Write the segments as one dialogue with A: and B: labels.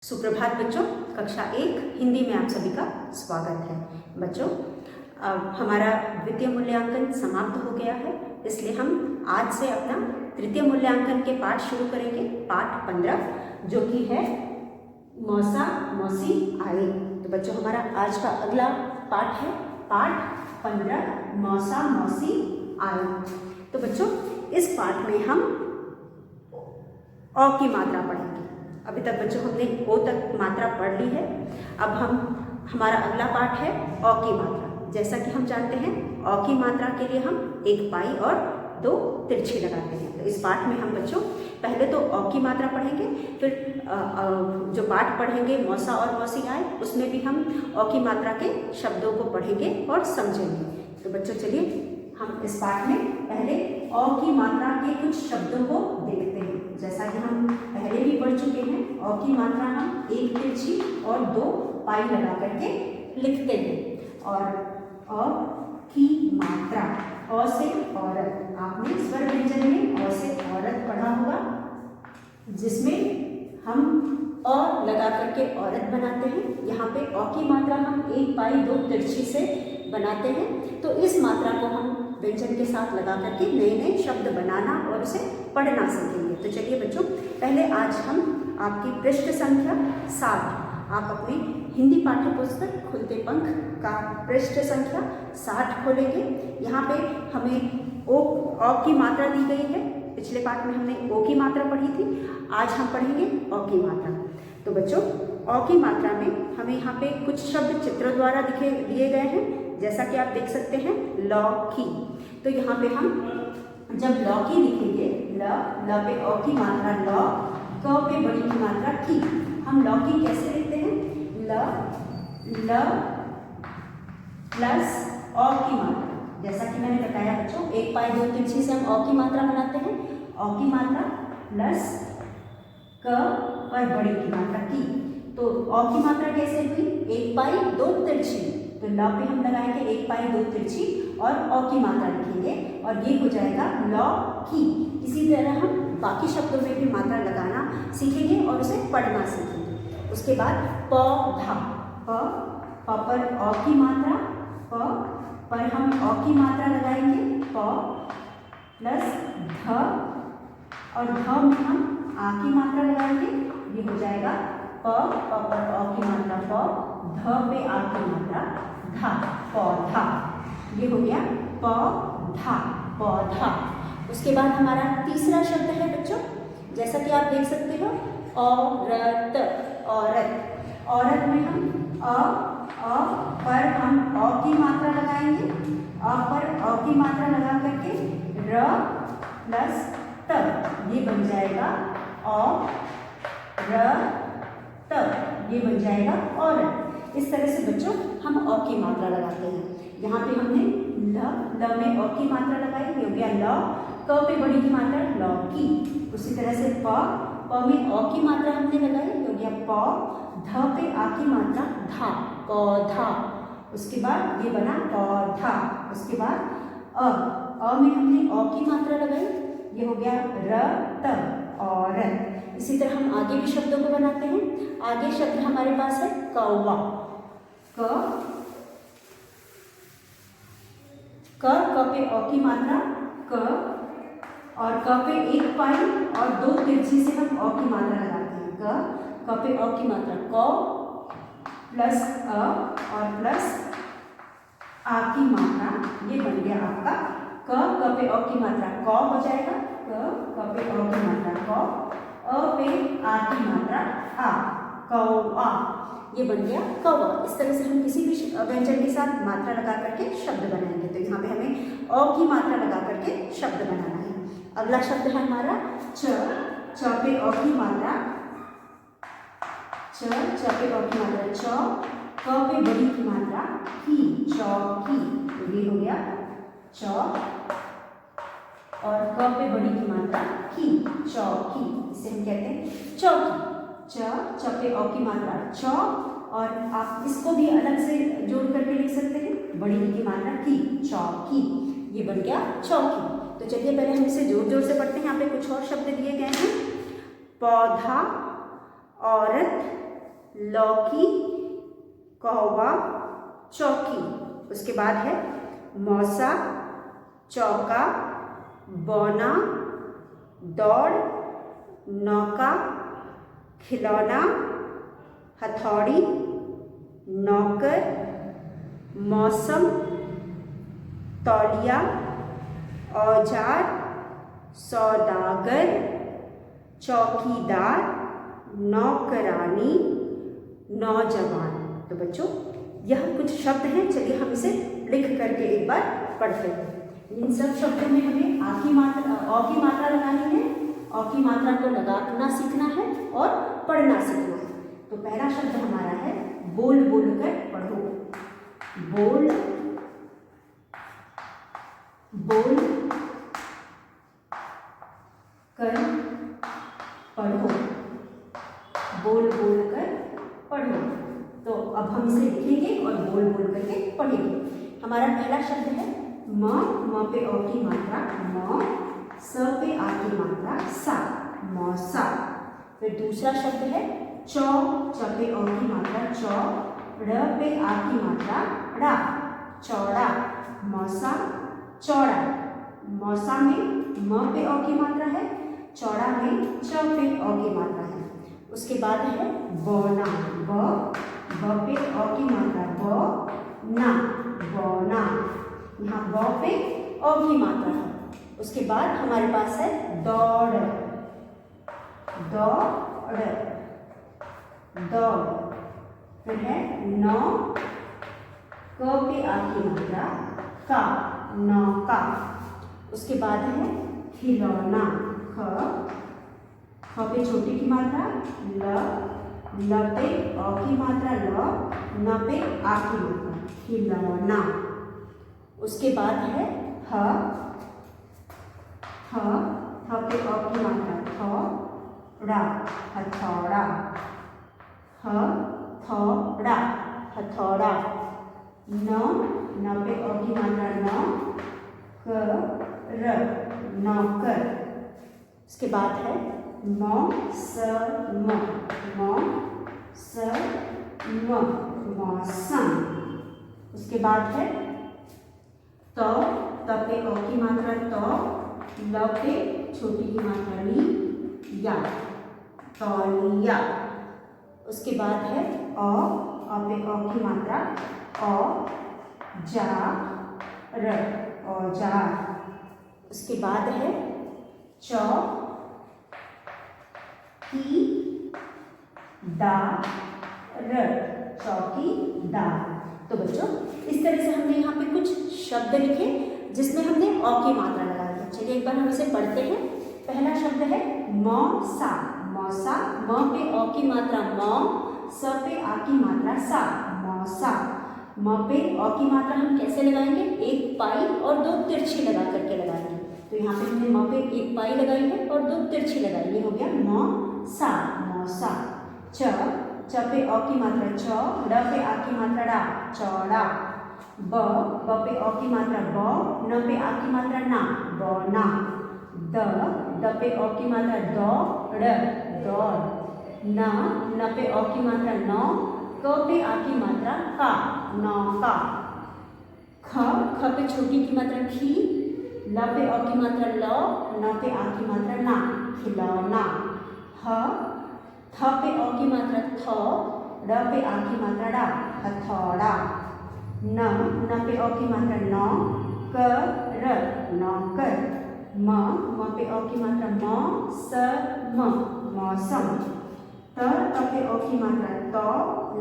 A: सुप्रभात बच्चों, कक्षा 1 हिंदी में आप सभी का स्वागत है। बच्चों, अब हमारा द्वितीय मूल्यांकन समाप्त हो गया है, इसलिए हम आज से अपना तृतीय मूल्यांकन के पाठ शुरू करेंगे। पाठ 15 जो कि है मौसा मौसी आए। तो बच्चों, हमारा आज का अगला पाठ है पाठ 15 मौसा मौसी आए। तो बच्चों, इस पाठ में हम अ की मात्रा पढ़ेंगे। अभी तक बच्चों हमने ओ तक मात्रा पढ़ ली है। अब हमारा अगला पाठ है अ की मात्रा। जैसा कि हम जानते हैं, अ की मात्रा के लिए हम एक पाई और दो तिरछी लगाते हैं। तो इस पाठ में हम बच्चों पहले तो अ की मात्रा पढ़ेंगे, फिर जो पाठ पढ़ेंगे मौसा और मौसी आए, उसमें भी हम अ की मात्रा के शब्दों को पढ़ेंगे और समझेंगे। तो बच्चों चलिए हम इस पाठ में पहले अ की मात्रा के कुछ शब्दों को देखते हैं। जैसा कि हम पहले भी पढ़ चुके हैं, अ की मात्रा हम एक तिरछी और दो पाई लगा करके लिखते हैं। और अ की मात्रा, अ से औरत, आपने स्वर व्यंजन में अ से औरत पढ़ा होगा, जिसमें हम अ लगा करके औरत बनाते हैं। यहाँ पे अ की मात्रा हम एक पाई दो तिरछी से बनाते हैं। तो इस मात्रा को हम व्यंजन के साथ लगा करके नए नए शब्द बनाना और उसे पढ़ना सीखेंगे। तो चलिए बच्चों, पहले आज हम आपकी पृष्ठ संख्या 7, आप अपनी हिंदी पाठ्य पुस्तक खुलते पंख का पृष्ठ संख्या 60 खोलेंगे। यहाँ पे हमें अ की मात्रा दी गई है। पिछले पाठ में हमने ओ की मात्रा पढ़ी थी, आज हम पढ़ेंगे अ की मात्रा। तो बच्चों, अ की मात्रा में हमें यहाँ पे कुछ शब्द चित्र द्वारा दिए गए हैं। जैसा कि आप देख सकते हैं, लौकी। तो यहाँ पे हम जब लौकी लिखेंगे, ल पे अ की मात्रा ल, क पे बड़ी की मात्रा की। हम लौकी कैसे लिखते हैं? ल प्लस अ की मात्रा। जैसा कि मैंने बताया बच्चों, एक पाई दो तिरछी से हम अ की मात्रा बनाते हैं। अ की मात्रा प्लस क पर बड़ी की मात्रा की। तो अ की मात्रा कैसे हुई? एक पाई दो तिरछी। तो ल पे हम लगाएंगे एक पाई दो तिरछी और अ की मात्रा लिखेंगे और ये हो जाएगा लौकी। इसी तरह हम बाकी शब्दों में भी मात्रा लगाना सीखेंगे और उसे पढ़ना सीखेंगे। उसके बाद पौधा, प पर अ की मात्रा, प पर हम अ की मात्रा लगाएंगे, प प्लस ध, और ध में हम आ की मात्रा लगाएंगे। ये हो जाएगा प पर अ की मात्रा प, ध पे आ की मात्रा धा, पौधा। ये हो गया पौधा, पौधा। उसके बाद हमारा तीसरा शब्द है बच्चों, जैसा कि आप देख सकते हो, औरत, औरत। औरत में हम अ पर हम अ की मात्रा लगाएंगे। अ पर अ की मात्रा लगा करके र प्लस त, ये बन जाएगा औ र त, ये बन जाएगा औरत। इस तरह से बच्चों हम अ की मात्रा लगाते हैं। यहाँ पे हमने ल में अ की मात्रा लगाई, हो गया ल, क पे बड़ी की मात्रा लौकी। उसी तरह से प में अ की मात्रा हमने लगाई, हो गया प, ध पे आ की मात्रा धा, पौधा। उसके बाद ये बना पौधा। उसके बाद अ में हमने अ की मात्रा लगाई, ये हो गया र त, औरत। इसी तरह हम आगे भी शब्दों को बनाते हैं। आगे शब्द हमारे पास है कौवा, क पे अ की मात्रा क, और क पे एक पाई और दो तिरछी से हम अ की मात्रा लगाते हैं। क पे अ की मात्रा क प्लस अ और प्लस आ की मात्रा, ये बन गया आपका क पे अ की मात्रा क हो जाएगा, क पे अ की मात्रा क, अ पे आ की मात्रा आ, कौआ। ये बन गया कौवा। इस तरह से हम किसी भी व्यंजन के साथ मात्रा लगा करके शब्द बनाएंगे। तो यहाँ पे हमें अ की मात्रा लगा करके शब्द बनाना है। अगला शब्द है हमारा च पे अ की मात्रा, च पे अ की मात्रा च, क पे बड़ी की मात्रा की, चौकी। तो ये हो गया च और क पे बड़ी की मात्रा की, चौकी। इसे हम कहते हैं चौकी। च पे अ की मात्रा च, और आप इसको भी अलग से जोड़ करके लिख सकते हैं, बड़ी की मात्रा की, चौकी। ये बन गया चौकी। तो चलिए पहले हम इसे जोर जोर से पढ़ते हैं। यहाँ पे कुछ और शब्द दिए गए हैं, पौधा, औरत, लौकी, कौवा, चौकी। उसके बाद है मौसा, चौका, बौना, दौड़, नौका, खिलौना, हथौड़ी, नौकर, मौसम, तौलिया, औजार, सौदागर, चौकीदार, नौकरानी, नौजवान। तो बच्चों यह कुछ शब्द हैं, चलिए हम इसे लिख करके एक बार पढ़ते हैं। इन सब शब्दों में हमें आ की मात्रा, औ की मात्रा लगानी है। औ की मात्रा को लगाना सीखना है और पढ़ना सीखना है। तो पहला शब्द हमारा है बोल बोल कर पढ़ो। बोल बोल कर पढ़ो। बोल बोल कर पढ़ो। तो अब हम इसे लिखेंगे और बोल बोल करके पढ़ेंगे। हमारा पहला शब्द है म पे औ की मात्रा म, स पे आ की मात्रा सा, मौसा। फिर दूसरा शब्द है चौ, च पे औ की मात्रा चौ, ड़ पे आ की मात्रा ड़ा, चौड़ा, मौसा, चौड़ा। मौसा में म पे औ की मात्रा है, चौड़ा में च पे औ की मात्रा है। उसके बाद है बौना, ब पे औ की मात्रा ब, ना, बौना। यहाँ ब पे औ की मात्रा है। उसके बाद हमारे पास है दौड़, दौड़, दौड़। फिर है नौ, क पे आ की मात्रा का, नौका। उसके बाद है खिलौना, ख पे छोटी की मात्रा ल पे औ की मात्रा ल, न पे आ की मात्रा, खिलौना। उसके बाद है ह पे औ की मात्रा थौड़ा, हथौड़ा, हथौड़ा, हथौड़ा। न पे औ की मात्रा न, कर, नौकर। उसके बाद है मौसम, मौसम। उसके बाद है त पे औ की मात्रा त, ल पे छोटी की मात्रा ली, या, तौलिया। उसके बाद है अ पे औ की मात्रा औ, जा, र, औजार। उसके बाद है चौ की दा र, चौकीदार। तो बच्चों इस तरह से हमने यहाँ पे कुछ शब्द लिखे जिसमें हमने औ की मात्रा लगाई है। चलिए एक बार हम इसे पढ़ते हैं। पहला शब्द है मौसा, मौसा, म पे औ की मात्रा म, स पे आ की मात्रा सा, मौसा। म पे औ की मात्रा हम कैसे लगाएंगे? एक पाई और दो तिरछी लगा करके लगाएंगे। तो यहाँ पे हमने म पे एक पाई लगाई है और दो तिरछी लगाई, ये हो गया मौसा, मौसा। च पे औ की मात्रा छ, ड पे आ की मात्रा डा, चौड़ा। ब पे औ की मात्रा ब, न पे आ की मात्रा ना, बौना। द पे औ की मात्रा दौड़, दौड़। न पे औ की मात्रा नौ, क पे आ की मात्रा का, नौका। ख पे छोटी की मात्रा खी, ल पे औ की मात्रा ल, न पे आ की मात्रा ना, खिलौना। थ पे औ की मात्रा थ, ड पे आ की मात्रा डा, हथौड़ा। न पे औ की मात्रा नौ, कर, नौकर। म पे औ की मात्रा मौसम। त पे औ की मात्रा तौ,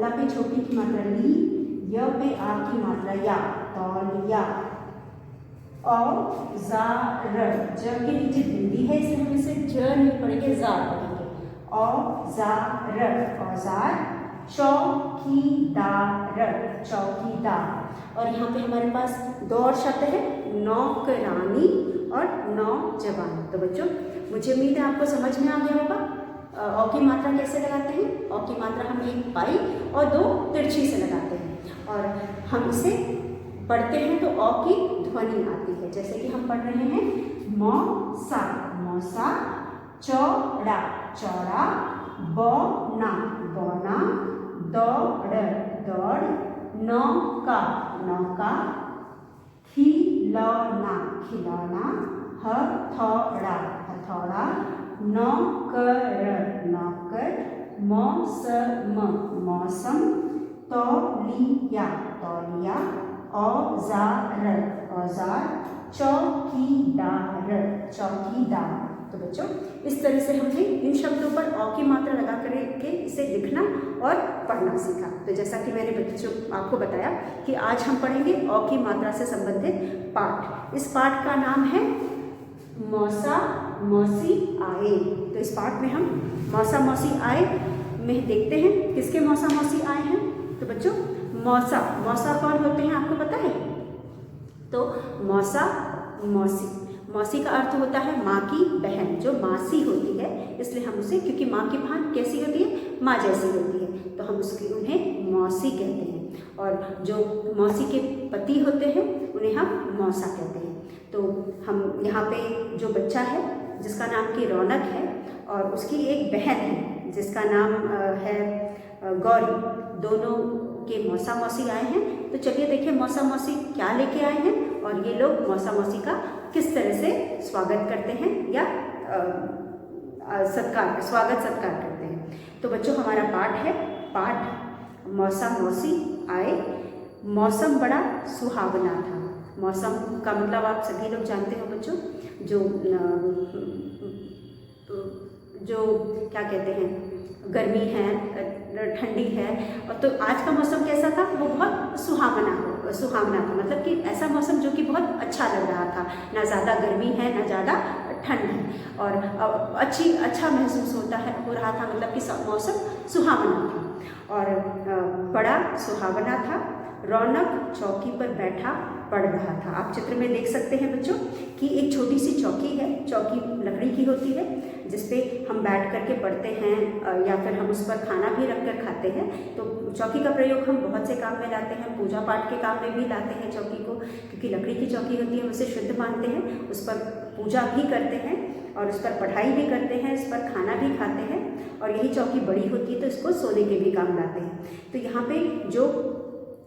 A: ल पे छोटी की मात्रा ली, य पे आ की मात्रा या, तौलिया। औजार, ज के नीचे बिंदी है इसलिए हम इसे ज नहीं पढ़ेंगे, जा पढ़ेंगे। औजार, औजार। चौकीदार, चौकीदार। और यहाँ पे हमारे पास दो और शब्द है, नौकरानी और नौजवान। तो बच्चों मुझे उम्मीद है आपको समझ में आ गया होगा औ की मात्रा कैसे लगाते हैं। औ की मात्रा हम एक पाई और दो तिरछी से लगाते हैं और हम इसे पढ़ते हैं तो औ की ध्वनि आती है। जैसे कि हम पढ़ रहे हैं मौसा, मौसा। चौड़ा, चौड़ा। बौना, बौना। नौका नौका, खिलौना खिलौना, हथौड़ा हथौड़ा, नौकर नौकर, मौसम मौसम, तौलिया तौलिया, औजार औजार, चौकीदार चौकीदार। तो बच्चों इस तरह से हमने इन शब्दों पर औ की मात्रा लगा करके इसे लिखना और पढ़ना सीखा। तो जैसा कि मैंने बच्चों आपको बताया कि आज हम पढ़ेंगे औ की मात्रा से संबंधित पाठ। इस पाठ का नाम है मौसा मौसी आए। तो इस पाठ में हम मौसा मौसी आए में देखते हैं किसके मौसा मौसी आए हैं। तो बच्चों मौसा मौसा कौन होते हैं आपको पता है? तो मौसा मौसी, मौसी का अर्थ होता है माँ की बहन, जो मासी होती है, इसलिए हम उसे, क्योंकि माँ की बहन कैसी होती है? माँ जैसी होती है, तो हम उसकी उन्हें मौसी कहते हैं। और जो मौसी के पति होते हैं उन्हें हम मौसा कहते हैं। तो हम यहाँ पे जो बच्चा है जिसका नाम की रौनक है और उसकी एक बहन है जिसका नाम है गौरी, दोनों के मौसा मौसी आए हैं। तो चलिए देखें मौसा मौसी क्या लेके आए हैं और ये लोग मौसा मौसी का किस तरह से स्वागत करते हैं या स्वागत सत्कार करते हैं। तो बच्चों हमारा पाठ है, पाठ मौसा मौसी आए। मौसम बड़ा सुहावना था। मौसम का मतलब आप सभी लोग जानते हो बच्चों, जो क्या कहते हैं, गर्मी है, ठंडी है। और तो आज का मौसम कैसा था? वो बहुत सुहावना था, मतलब कि ऐसा मौसम जो कि बहुत अच्छा लग रहा था, ना ज़्यादा गर्मी है ना ज़्यादा ठंड है, और अच्छा महसूस हो रहा था, मतलब कि मौसम सुहावना था और बड़ा सुहावना था। रौनक चौकी पर बैठा पढ़ रहा था। आप चित्र में देख सकते हैं बच्चों कि एक छोटी सी चौकी है। चौकी लकड़ी की होती है जिसपे हम बैठ करके पढ़ते हैं या फिर हम उस पर खाना भी रख कर खाते हैं। तो चौकी का प्रयोग हम बहुत से काम में लाते हैं, पूजा पाठ के काम में भी लाते हैं चौकी को, क्योंकि लकड़ी की चौकी होती है, हम उसे शुद्ध मानते हैं, उस पर पूजा भी करते हैं और उस पर पढ़ाई भी करते हैं, इस पर खाना भी खाते हैं। और यही चौकी बड़ी होती है तो इसको सोने के भी काम लाते हैं। तो यहाँ पे जो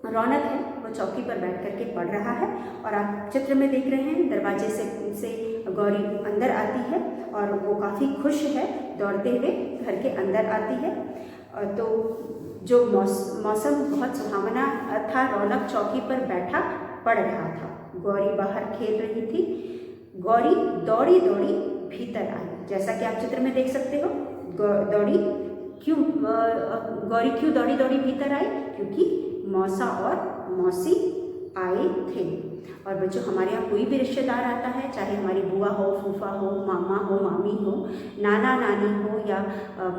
A: रौनक है वो चौकी पर बैठ करके पढ़ रहा है और आप चित्र में देख रहे हैं दरवाजे से गौरी अंदर आती है और वो काफ़ी खुश है, दौड़ते हुए घर के अंदर आती है। तो जो मौसम बहुत सुहावना था, रौनक चौकी पर बैठा पढ़ रहा था। गौरी बाहर खेल रही थी। गौरी दौड़ी दौड़ी भीतर आई। जैसा कि आप चित्र में देख सकते हो, गौरी क्यों दौड़ी दौड़ी भीतर आई? क्योंकि मौसा और मौसी आए थे। और बच्चों हमारे यहाँ कोई भी रिश्तेदार आता है, चाहे हमारी बुआ हो, फूफा हो, मामा हो, मामी हो, नाना नानी हो या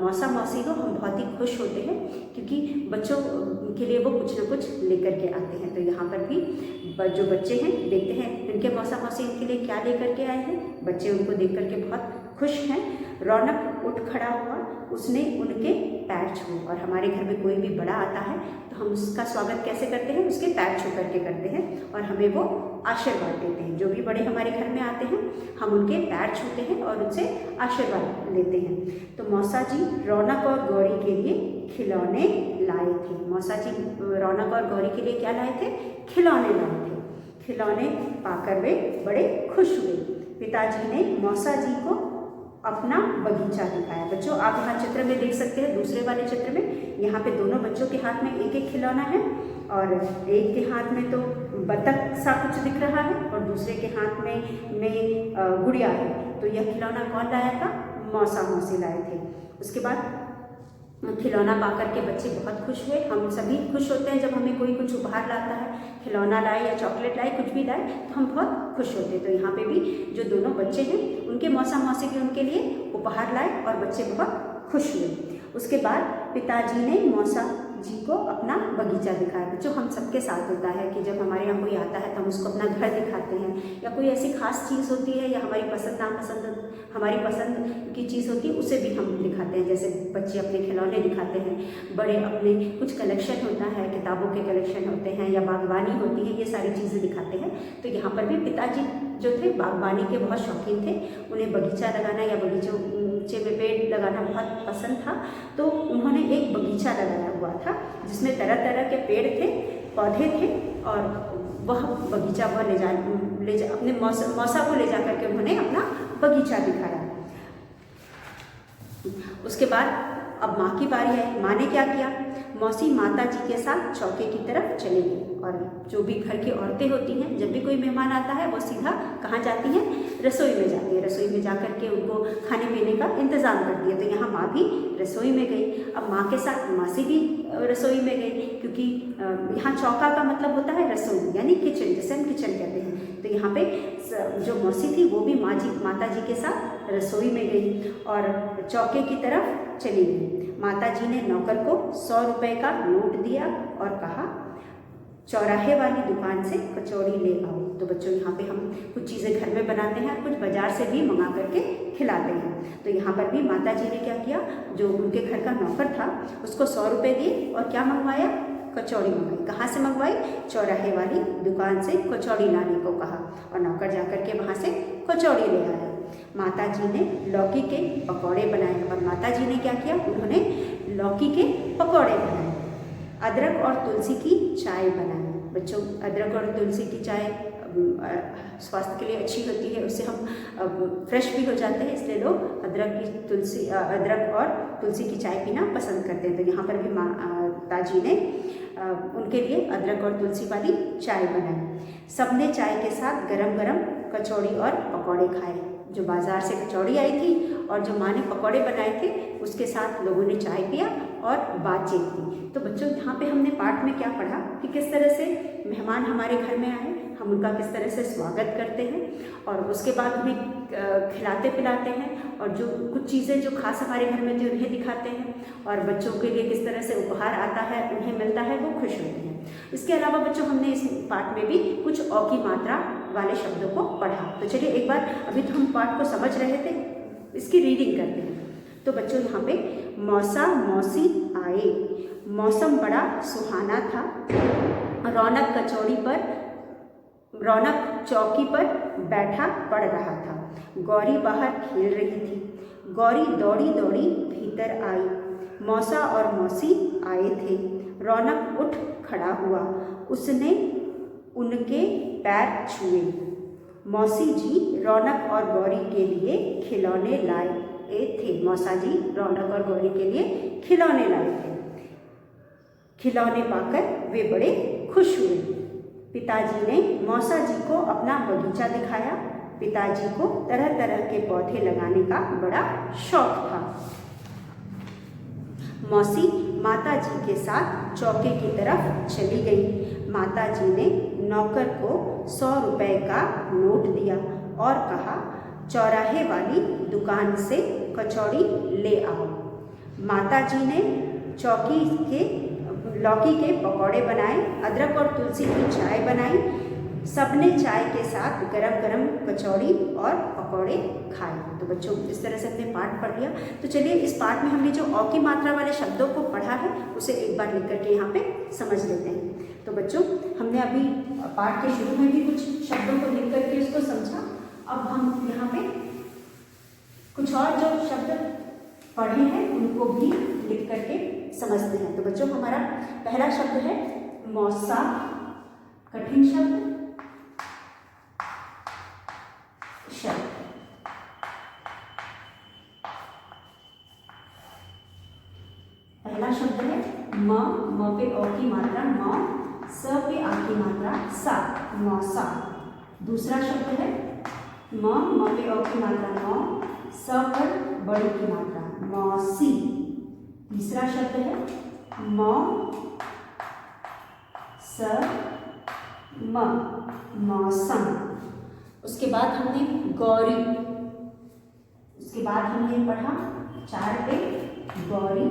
A: मौसा मौसी हो, हम बहुत ही खुश होते हैं क्योंकि बच्चों के लिए वो कुछ ना कुछ लेकर के आते हैं। तो यहाँ पर भी जो बच्चे हैं देखते हैं इनके मौसा मौसी इनके लिए क्या लेकर के आए हैं। बच्चे उनको देख करके बहुत खुश हैं। रौनक उठ खड़ा हुआ, उसने उनके पैर छुए। और हमारे घर में कोई भी बड़ा आता है तो हम उसका स्वागत कैसे करते हैं? उसके पैर छू करके करते हैं और हमें वो आशीर्वाद देते हैं। जो भी बड़े हमारे घर में आते हैं हम उनके पैर छूते हैं और उनसे आशीर्वाद लेते हैं। तो मौसा जी रौनक और गौरी के लिए खिलौने लाए थे। मौसा जी रौनक और गौरी के लिए क्या लाए थे? खिलौने लाए थे। खिलौने पाकर वे बड़े खुश हुए। पिताजी ने मौसा जी को अपना बगीचा दिखाया। बच्चों आप यहाँ चित्र में देख सकते हैं, दूसरे वाले चित्र में यहाँ पे दोनों बच्चों के हाथ में एक एक खिलौना है और एक के हाथ में तो बतख सा कुछ दिख रहा है और दूसरे के हाथ में गुड़िया है। तो यह खिलौना कौन लाया था? मौसा मौसी लाए थे। उसके बाद खिलौना पाकर के बच्चे बहुत खुश हुए। हम सभी खुश होते हैं जब हमें कोई कुछ उपहार लाता है, खिलौना लाए या चॉकलेट लाए, कुछ भी लाए तो हम बहुत खुश होते हैं। तो यहाँ पे भी जो दोनों बच्चे हैं उनके मौसा मौसी भी उनके लिए उपहार लाए और बच्चे बहुत खुश हुए। उसके बाद पिताजी ने मौसा जी को अपना बगीचा दिखाया। बच्चों हम सबके साथ होता है कि जब हमारे यहाँ कोई आता है तो हम उसको अपना घर दिखाते हैं या कोई ऐसी खास चीज़ होती है या हमारी पसंद नापसंद हमारी पसंद की चीज़ होती है उसे भी हम दिखाते हैं। जैसे बच्चे अपने खिलौने दिखाते हैं, बड़े अपने कुछ कलेक्शन होता है, किताबों के कलेक्शन होते हैं या बागवानी होती है, ये सारी चीज़ें दिखाते हैं। तो यहाँ पर भी पिताजी जो थे बागवानी के बहुत शौकीन थे। उन्हें बगीचा लगाना या बगीचे में पेड़ लगाना बहुत पसंद था। तो उन्होंने एक बगीचा लगाया हुआ था जिसमें तरह तरह के पेड़ थे पौधे थे और वह बगीचा वह ले जा अपने मौसा को ले जा करके उन्होंने अपना बगीचा दिखाया। उसके बाद अब माँ की बारी है। माँ ने क्या किया, मौसी माता जी के साथ चौके की तरफ चली गई और जो भी घर की औरतें होती हैं, जब भी कोई मेहमान आता है वो सीधा कहाँ जाती हैं, रसोई में जाती है। रसोई में जा करके उनको खाने पीने का इंतज़ाम करती है। तो यहाँ माँ भी रसोई में गई। अब माँ के साथ मौसी भी रसोई में गई, क्योंकि यहाँ चौका का मतलब होता है रसोई, यानी किचन, जिसे हम किचन कहते हैं। तो यहाँ पे जो मौसी थी वो भी माता जी के साथ रसोई में गई और चौके की तरफ चली गई। माता जी ने नौकर को 100 रुपये का नोट दिया और कहा, चौराहे वाली दुकान से कचौड़ी ले आओ। तो बच्चों यहाँ पे हम कुछ चीज़ें घर में बनाते हैं, कुछ बाजार से भी मंगा करके खिलाते हैं। तो यहाँ पर भी माता जी ने क्या किया, जो उनके घर का नौकर था उसको 100 रुपये दिए और क्या मंगवाया, कचौड़ी मंगवाई। कहाँ से मंगवाई, चौराहे वाली दुकान से कचौड़ी लाने को कहा और नौकर जा कर के वहाँ से कचौड़ी ले आया। माता जी ने लौकी के पकौड़े बनाए और माता जी ने क्या किया, उन्होंने लौकी के पकौड़े बनाए। अदरक और तुलसी की चाय बनाई। बच्चों, अदरक और तुलसी की चाय स्वास्थ्य के लिए अच्छी होती है, उससे हम फ्रेश भी हो जाते हैं, इसलिए लोग अदरक और तुलसी की चाय पीना पसंद करते हैं। तो यहाँ पर भी माता जी ने उनके लिए अदरक और तुलसी वाली चाय बनाई। सबने चाय के साथ गरम गरम कचौड़ी और पकौड़े खाए। जो बाज़ार से कचौड़ी आई थी और जो माँ ने पकौड़े बनाए थे, उसके साथ लोगों ने चाय पिया और बातचीत की। तो बच्चों, यहाँ पे हमने पाठ में क्या पढ़ा कि किस तरह से मेहमान हमारे घर में आए, हम उनका किस तरह से स्वागत करते हैं और उसके बाद उन्हें खिलाते पिलाते हैं और जो कुछ चीज़ें जो खास हमारे घर में थी उन्हें दिखाते हैं और बच्चों के लिए किस तरह से उपहार आता है, उन्हें मिलता है, वो खुश होते हैं। इसके अलावा बच्चों, हमने इस पाठ में भी कुछ औ की मात्रा वाले शब्दों को पढ़ा। तो चलिए एक बार, अभी तो हम पाठ को समझ रहे थे, इसकी रीडिंग करते हैं। तो बच्चों, यहाँ पे मौसा मौसी आए, मौसम बड़ा सुहाना था, रौनक चौकी पर बैठा पड़ रहा था, गौरी बाहर खेल रही थी। गौरी दौड़ी दौड़ी भीतर आई, मौसा और मौसी आए थे। रौनक उठ खड़ा हुआ, उसने उनके पैर छुए। मौसी जी रौनक और गौरी के लिए खिलौने लाए थे। मौसा जी रौनक और गौरी के लिए खिलौने लाए थे। खिलौने पाकर वे बड़े खुश हुए। पिताजी ने मौसा जी को अपना बगीचा दिखाया। पिताजी को तरह तरह के पौधे लगाने का बड़ा शौक था। मौसी माता जी के साथ चौके की तरफ चली गई। माता जी ने नौकर को 100 रुपये का नोट दिया और कहा, चौराहे वाली दुकान से कचौड़ी ले आओ। माता जी ने लौकी के पकौड़े बनाए, अदरक और तुलसी की चाय बनाई। सबने चाय के साथ गरम गरम कचौड़ी और पकौड़े खाए। तो बच्चों, इस तरह से हमने पाठ पढ़ लिया। तो चलिए, इस पाठ में हमने जो औ की मात्रा वाले शब्दों को पढ़ा है उसे एक बार लिख करके यहाँ पे समझ लेते हैं। तो बच्चों, हमने अभी पाठ के शुरू में भी कुछ शब्दों को लिख करके उसको समझा। अब हम यहाँ पे कुछ और जो शब्द पढ़े हैं उनको भी लिख करके समझते हैं। तो बच्चों, हमारा पहला शब्द है मौसा। कठिन शब्द पहला शब्द है म पे ओ की मात्रा म, स पे आ की मात्रा सा, मौसा। दूसरा शब्द है म पे ओ की मात्रा म, स पर बड़ी की मात्रा मौसी। तीसरा शब्द है म स म, मौसम। उसके बाद हमने गौरी, उसके बाद हमने पढ़ा 4 पे गौरी,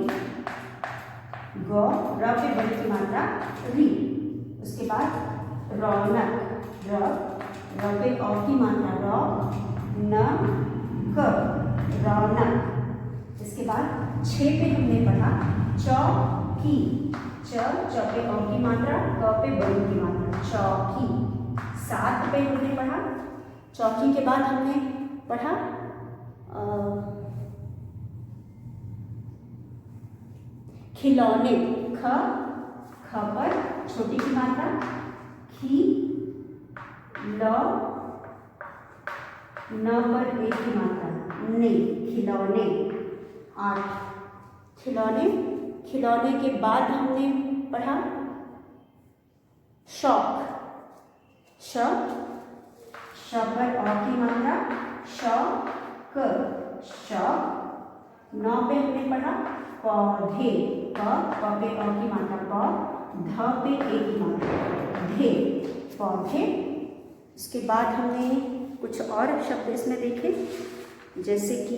A: गौ, र पे बड़ी की मात्रा री। उसके बाद रौनक, र पे औ की मात्रा रौ, न क, रौनक। इसके बाद 6 पे हमने पढ़ा चौकी, च पे औ की मात्रा, क पे बड़ी की मात्रा चौकी। 7 पे हमने पढ़ा चौकी के बाद हमने पढ़ा खिलौने, ख ख पर छोटी की मात्रा खी, ल, न पर एक की मात्रा ने, खिलौने। 8 खिलौने। खिलौने के बाद हमने पढ़ा शौक, श, श पर अ की मात्रा शौक, शौक। 9 पे हमने पढ़ा पौधे, प पे अ की मात्रा प, ध पे ए की मात्रा धे, पौधे। उसके बाद हमने कुछ और शब्द इसमें देखे, जैसे कि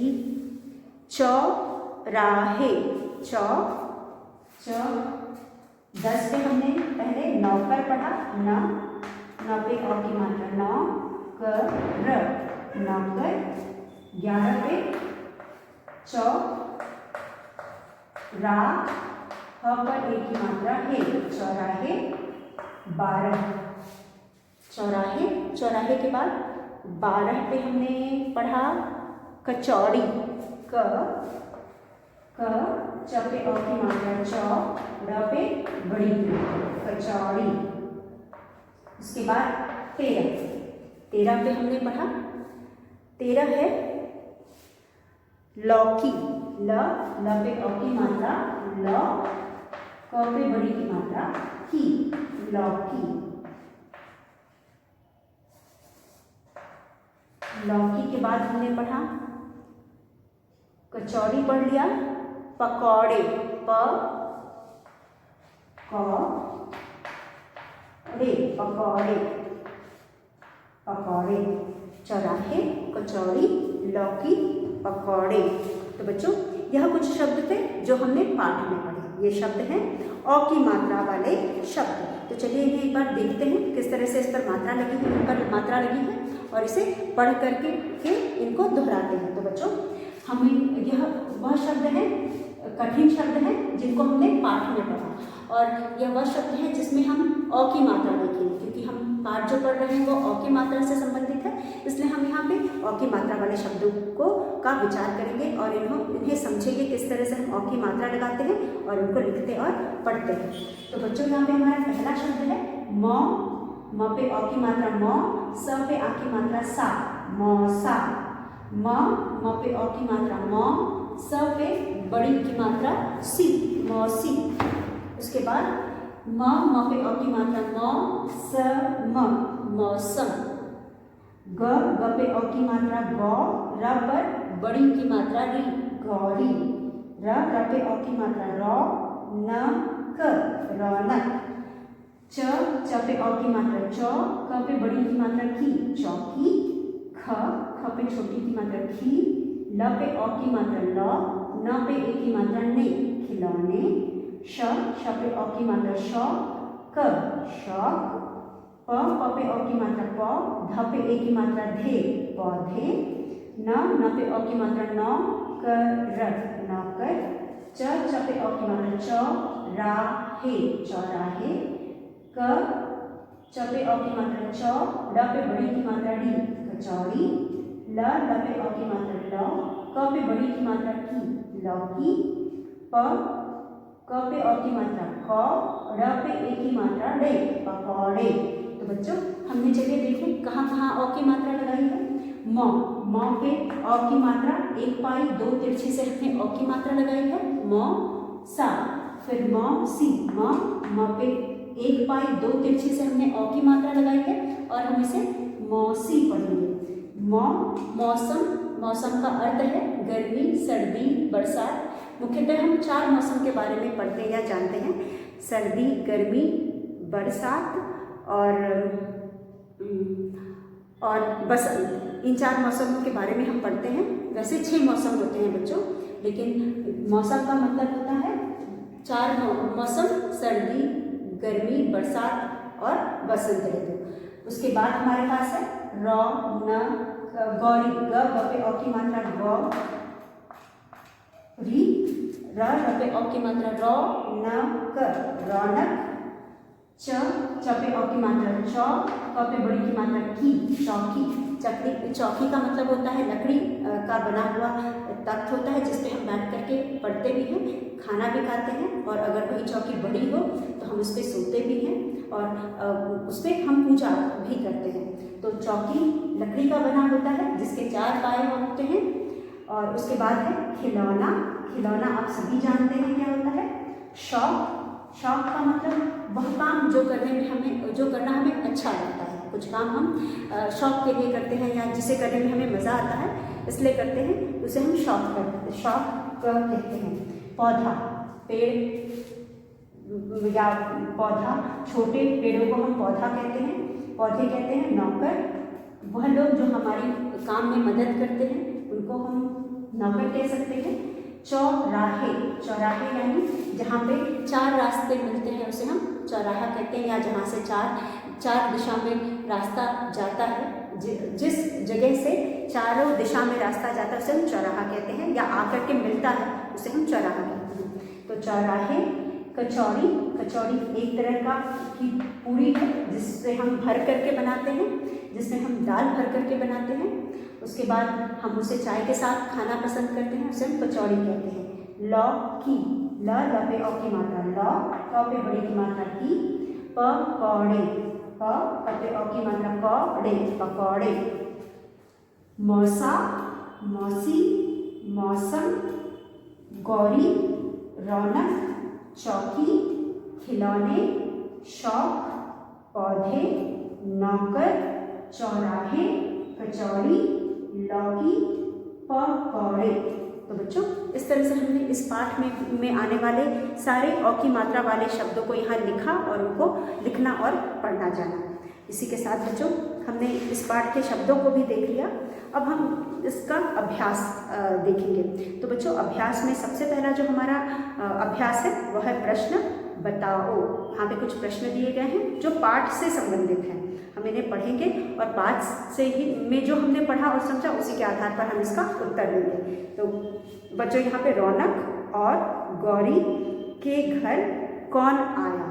A: चौराहे, चौ, च। 10 पे हमने पहले नौकर पढ़ा, न, न पे अ की मात्रा नौ, कर, नौकर। 11 पे चौ, रा, ह पर एक की मात्रा है, चौराहे। 12 चौराहे। चौराहे के बाद 12 पे हमने पढ़ा कचौड़ी, क, च पे अ की मात्रा चौ, र पे बड़ी कचौड़ी। उसके बाद 13 पे हमने पढ़ा 13 है लौकी, ल पे अ की मात्रा ल, क पे बड़ी की मात्रा की, लौकी। लौकी के बाद हमने पढ़ा कचौड़ी पढ़ लिया, पकौड़े, प, क, रे, पकौड़े, पकौड़े। चौराहे, कचौड़ी, लौकी, पकौड़े। तो बच्चों यह कुछ शब्द थे जो हमने पाठ में पढ़े। ये शब्द हैं अ की मात्रा वाले शब्द। तो चलिए इन्हें एक बार देखते हैं किस तरह से इस पर मात्रा लगी है, इन पर मात्रा लगी है, और इसे पढ़ करके इनको दोहराते हैं। तो बच्चों हम यह वह शब्द है, कठिन शब्द है जिनको हमने पाठ में पढ़ा, और यह वह शब्द है जिसमें हम अ की मात्रा लिखेंगे, क्योंकि हम पाठ जो पढ़ रहे हैं वो अ की मात्रा से संबंधित है, इसलिए हम यहाँ पे अ की मात्रा वाले शब्दों का विचार करेंगे और इन्हें समझेंगे किस तरह से हम अ की मात्रा लगाते हैं और उनको लिखते और पढ़ते हैं। तो बच्चों यहाँ पे हमारा पहला शब्द है म पे अ की मात्रा म, स पे आ की मात्रा सा, मौसा। म पे अ की मात्रा म, स पे बड़ी की मात्रा सी, मौसी। उसके बाद म पे अ की मात्रा म, स, म, मौसम। ग पे अ की मात्रा ग, र पर बड़ी की मात्रा री, गौरी। र पे अ की मात्रा र, न, क, रौनक। च पे अ की मात्रा च, क पे बड़ी की मात्रा की, चौकी। ख पे छोटी की मात्रा खी, ल पे अ की मात्रा ल, न पे ए की मात्रा ने, खिलौने। श पे अ की मात्रा श, क, शौक। प पे अ की मात्रा प, ध पे ए की मात्रा धे, पौधे। न पे अ की मात्रा न, क, र, नौकर। च पे अ की मात्रा च, रा, हे, चौराहे। क पे अ की मात्रा च, ड पे बड़ी की मात्रा डी, कचौड़ी। ल पे अ की मात्रा ल, क पे बड़ी की मात्रा की, लौकी। प पे अ की मात्रा क, र पे ए की मात्रा डे, पकौड़े। तो बच्चों हमने चलिए देखें कहाँ कहाँ अ की मात्रा लगाई है। म पे अ की मात्रा एक पाई दो तिरछे से हमने अ की मात्रा लगाई है, म, सा। फिर म, सी, म पे एक पाई दो तिरछे से हमने अ की मात्रा लगाई है और हम इसे मौसी पढ़ेंगे। मौसम, मौसम का अर्थ है गर्मी, सर्दी, बरसात। मुख्यतः हम 4 मौसम के बारे में पढ़ते हैं या जानते हैं, सर्दी, गर्मी, बरसात और बसंत। इन 4 मौसमों के बारे में हम पढ़ते हैं। वैसे 6 मौसम होते हैं बच्चों, लेकिन मौसम का मतलब होता है 4 मौसम, सर्दी, गर्मी, बरसात और बसंत ऋतु। उसके बाद हमारे पास है रौ, न, गौरी। ग पे अ की मात्रा गौ, री। र पे अ की मात्रा रौ, न, क, रौनक। च पे अ की मात्रा चौ, क पे बड़ी की मात्रा की, चौकी। चौकी का मतलब होता है लकड़ी का बना हुआ तख्त होता है जिसपे हम बैठ करके पढ़ते भी हैं, खाना भी खाते हैं, और अगर वही चौकी बड़ी हो तो हम हम उस पर सोते भी हैं और उस पर हम पूजा भी करते हैं। तो चौकी लकड़ी का बना होता है जिसके 4 पाए होते हैं। और उसके बाद है खिलौना। खिलौना आप सभी जानते हैं क्या होता है। शौक। शौक का मतलब वह काम जो करना हमें अच्छा लगता है। कुछ काम हम शौक के लिए करते हैं या जिसे करने में हमें मज़ा आता है इसलिए करते हैं, उसे हम शौक कहते हैं। पौधा, पेड़ या पौधा, छोटे पेड़ों को हम पौधा कहते हैं, पौधे कहते हैं। नौकर, वह लोग जो हमारी काम में मदद करते हैं उनको हम नौकर कह सकते हैं। चौराहे, चौराहे यानी जहाँ पे 4 रास्ते मिलते हैं उसे हम चौराहा कहते हैं, या जहाँ से चार दिशा में रास्ता जाता है, जिस जगह से चारों दिशा में रास्ता जाता है उसे हम चौराहा कहते हैं, या आकर के मिलता है उसे हम चौराहा कहते हैं। तो चौराहे। कचौड़ी, कचौड़ी एक तरह की पूरी है जिससे हम भर करके बनाते हैं, जिसमें हम दाल भर करके बनाते हैं। उसके बाद हम उसे चाय के साथ खाना पसंद करते हैं, उसे हम कचौड़ी कहते हैं। लौकी, ल पे औ की मात्रा लौ, क पे बड़ी की मात्रा की, पकौड़े, प पे औ की मात्रा कौड़े, पकौड़े। मौसा, मौसी, मौसम, गौरी, रौनक, चौकी, खिलौने, शौक, पौधे, नौकर, चौराहे, कचौड़ी, लौकी, पकौड़े। तो बच्चों इस तरह से हमने इस पाठ में आने वाले सारे औ की मात्रा वाले शब्दों को यहाँ लिखा और उनको लिखना और पढ़ना जाना। इसी के साथ बच्चों हमने इस पाठ के शब्दों को भी देख लिया। अब हम इसका अभ्यास देखेंगे। तो बच्चों अभ्यास में सबसे पहला जो हमारा अभ्यास है वह है प्रश्न बताओ। यहाँ पे कुछ प्रश्न दिए गए हैं जो पाठ से संबंधित हैं, हम इन्हें पढ़ेंगे और पाठ से ही में जो हमने पढ़ा और समझा उसी के आधार पर हम इसका उत्तर देंगे। तो बच्चों यहाँ पे रौनक और गौरी के घर कौन आया।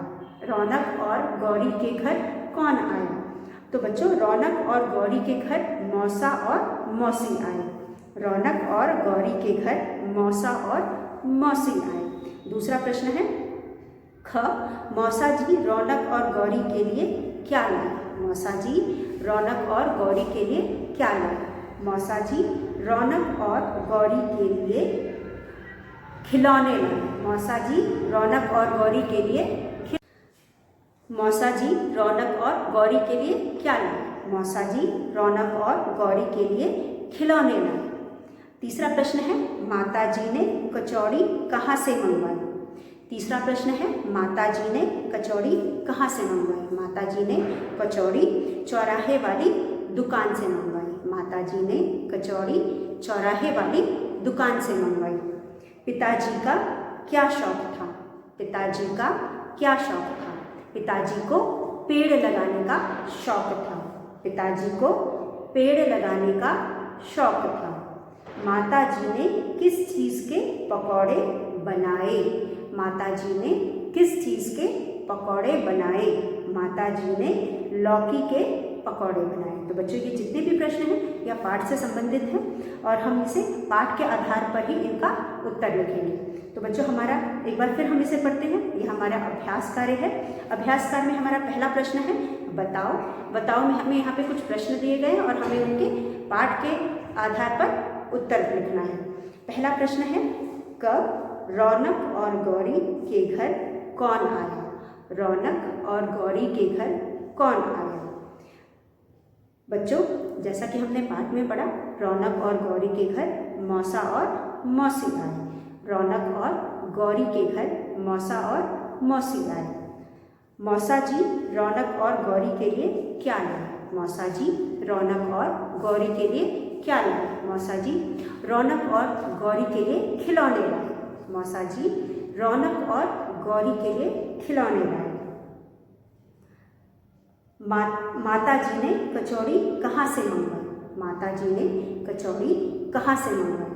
A: रौनक और गौरी के घर कौन आया। तो बच्चों रौनक और गौरी के घर मौसा और मौसी आए। रौनक और गौरी के घर मौसा और मौसी आए। दूसरा प्रश्न है ख, मौसा जी रौनक और गौरी के लिए क्या लाए। मौसा जी रौनक और गौरी के लिए क्या लाए। मौसा जी रौनक और गौरी के लिए खिलौने लाए। मौसा जी रौनक और गौरी के लिए मौसा जी रौनक और गौरी के लिए क्या लाए। मौसा जी रौनक और गौरी के लिए खिलौने लाए। तीसरा प्रश्न है माता जी ने कचौड़ी कहाँ से मंगवाई। तीसरा प्रश्न है माता जी ने कचौड़ी कहाँ से मंगवाई। माता जी ने कचौड़ी चौराहे वाली दुकान से मंगवाई। माता जी ने कचौड़ी चौराहे वाली दुकान से मंगवाई। पिताजी का क्या शौक था। पिताजी का क्या शौक था। पिताजी को पेड़ लगाने का शौक था। पिताजी को पेड़ लगाने का शौक था। माता जी ने किस चीज़ के पकौड़े बनाए। माता जी ने किस चीज़ के पकौड़े बनाए। माता जी ने लौकी के पकौड़े बनाए। तो बच्चों ये जितने भी प्रश्न हैं यह पाठ से संबंधित हैं और हम इसे पाठ के आधार पर ही इनका उत्तर लिखेंगे। तो बच्चों हमारा एक बार फिर हम इसे पढ़ते हैं। यह हमारा अभ्यास कार्य है। अभ्यास कार्य में हमारा पहला प्रश्न है बताओ। बताओ में हमें यहाँ पे कुछ प्रश्न दिए गए और हमें उनके पाठ के आधार पर उत्तर लिखना है। पहला प्रश्न है कब रौनक और गौरी के घर कौन आया। रौनक और गौरी के घर कौन आया। बच्चों जैसा कि हमने पाठ में पढ़ा रौनक और गौरी के घर मौसा और मौसी आए। रौनक और गौरी के घर मौसा और मौसी आए। मौसा जी रौनक और गौरी के लिए क्या लाए। मौसा जी रौनक और गौरी के लिए क्या लाए। मौसा जी रौनक और गौरी के लिए खिलौने लाए। मौसा जी रौनक और गौरी के लिए खिलौने लाए। माता जी ने कचौड़ी कहाँ से मंगवाई। माता जी ने कचौड़ी कहाँ से मंगवाई।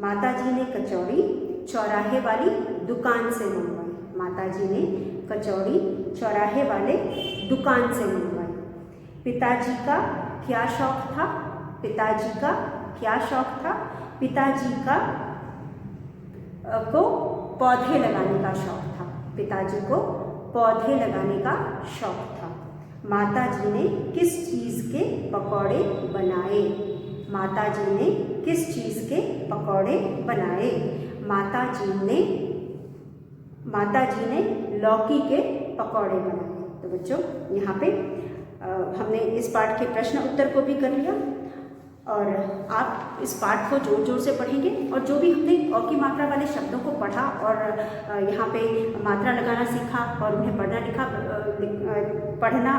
A: माता जी ने कचौड़ी चौराहे वाली दुकान से मंगवाई। माता जी ने कचौड़ी चौराहे वाले दुकान से मंगवाई। पिताजी का क्या शौक था। पिताजी का क्या शौक था। पिताजी का को पौधे लगाने का शौक था। पिताजी को पौधे लगाने का शौक था। माता जी ने किस चीज़ के पकौड़े बनाए? माता जी ने किस चीज़ के पकौड़े बनाए? माता जी ने लौकी के पकौड़े बनाए। तो बच्चों यहाँ पे हमने इस पाठ के प्रश्न उत्तर को भी कर लिया और आप इस पाठ को जोर जोर से पढ़ेंगे और जो भी हमने अ की मात्रा वाले शब्दों को पढ़ा और यहाँ पे मात्रा लगाना सीखा और उन्हें पढ़ना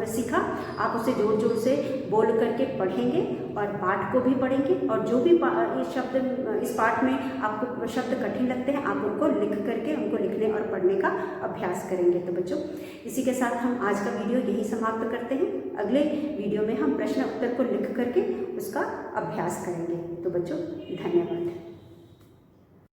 A: सीखा, आप उसे जोर जोर से बोल करके पढ़ेंगे और पाठ को भी पढ़ेंगे और जो भी इस पाठ में आपको शब्द कठिन लगते हैं आप उनको लिख करके उनको लिखने और पढ़ने का अभ्यास करेंगे। तो बच्चों इसी के साथ हम आज का वीडियो यही समाप्त करते हैं। अगले वीडियो में हम प्रश्न उत्तर को लिख करके उसका अभ्यास करेंगे। तो बच्चों धन्यवाद।